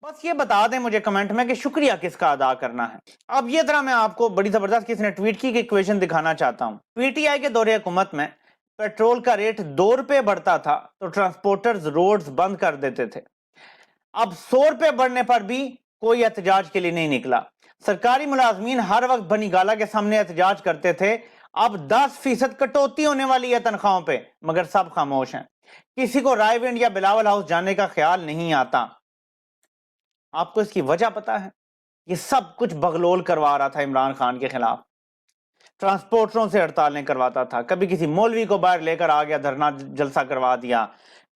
بس یہ بتا دیں مجھے کمنٹ میں کہ شکریہ کس کا ادا کرنا ہے۔ اب یہ طرح میں آپ کو بڑی زبردست کسی نے ٹویٹ کی کہ ایکویشن دکھانا چاہتا ہوں۔ پی ٹی آئی کے دور حکومت میں پیٹرول کا ریٹ 2 روپے بڑھتا تھا تو ٹرانسپورٹرز روڈز بند کر دیتے تھے۔ اب 100 روپے بڑھنے پر بھی کوئی احتجاج کے لیے نہیں نکلا۔ سرکاری ملازمین ہر وقت بنی گالہ کے سامنے احتجاج کرتے تھے۔ اب 10% کٹوتی ہونے والی ہے تنخواہوں پہ، مگر سب خاموش ہیں۔ کسی کو رائے ونڈ یا بلاول ہاؤس جانے کا خیال نہیں آتا۔ آپ کو اس کی وجہ پتا ہے؟ یہ سب کچھ بغلول کروا رہا تھا عمران خان کے خلاف۔ ٹرانسپورٹروں سے ہڑتالیں کرواتا تھا، کبھی کسی مولوی کو باہر لے کر آ گیا، دھرنا جلسہ کروا دیا،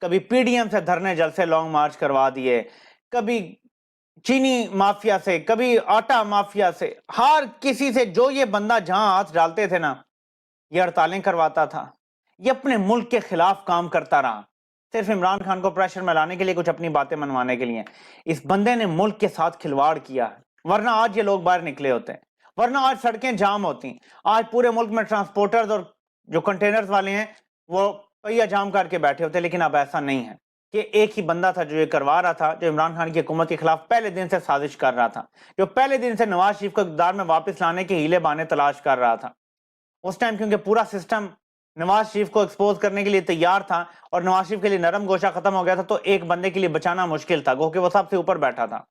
کبھی پی ڈی ایم سے دھرنے جلسے لانگ مارچ کروا دیے، کبھی چینی مافیا سے، کبھی آٹا مافیا سے، ہر کسی سے جو یہ بندہ جہاں ہاتھ ڈالتے تھے نا، یہ ہڑتالیں کرواتا تھا۔ یہ اپنے ملک کے خلاف کام کرتا رہا، صرف عمران خان کو پریشر میں لانے کے لیے، کچھ اپنی باتیں منوانے کے لیے۔ اس بندے نے ملک کے ساتھ کھلواڑ کیا، ورنہ آج یہ لوگ باہر نکلے ہوتے ہیں، ورنہ آج سڑکیں جام ہوتی۔ آج پورے ملک میں ٹرانسپورٹرز اور جو کنٹینرز والے ہیں وہ پہیہ جام کر کے بیٹھے ہوتے، لیکن اب ایسا نہیں ہے کہ ایک ہی بندہ تھا جو یہ کروا رہا تھا، جو عمران خان کی حکومت کے خلاف پہلے دن سے سازش کر رہا تھا، جو پہلے دن سے نواز شریف کو اقتدار میں واپس لانے کے ہیلے بہانے تلاش کر رہا تھا۔ اس ٹائم کیونکہ پورا سسٹم نواز شریف کو ایکسپوز کرنے کے لیے تیار تھا اور نواز شریف کے لیے نرم گوشہ ختم ہو گیا تھا، تو ایک بندے کے لیے بچانا مشکل تھا، گو کہ وہ سب سے اوپر بیٹھا تھا۔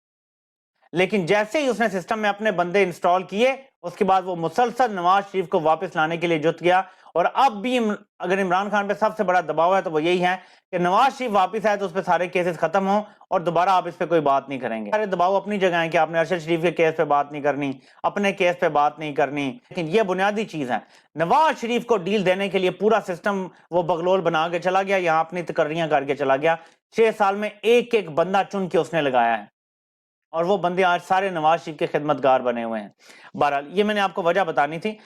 لیکن جیسے ہی اس نے سسٹم میں اپنے بندے انسٹال کیے، اس کے بعد وہ مسلسل نواز شریف کو واپس لانے کے لیے جت گیا۔ اور اب بھی اگر عمران خان پہ سب سے بڑا دباؤ ہے تو وہ یہی ہے کہ نواز شریف واپس آئے تو اس پہ سارے کیسز ختم ہوں اور دوبارہ آپ اس پہ کوئی بات نہیں کریں گے۔ سارے دباؤ اپنی جگہ ہیں کہ آپ نے ارشد شریف کے کیس پہ بات نہیں کرنی، اپنے کیس پہ بات نہیں کرنی، لیکن یہ بنیادی چیز ہے۔ نواز شریف کو ڈیل دینے کے لیے پورا سسٹم وہ بغلول بنا کے چلا گیا، یہاں اپنی تقرریاں کر کے چلا گیا۔ 6 سال میں ایک ایک بندہ چن کے اس نے لگایا ہے، اور وہ بندے آج سارے نواز شریف کے خدمتگار بنے ہوئے ہیں۔ بہرحال یہ میں نے آپ کو وجہ بتانی تھی۔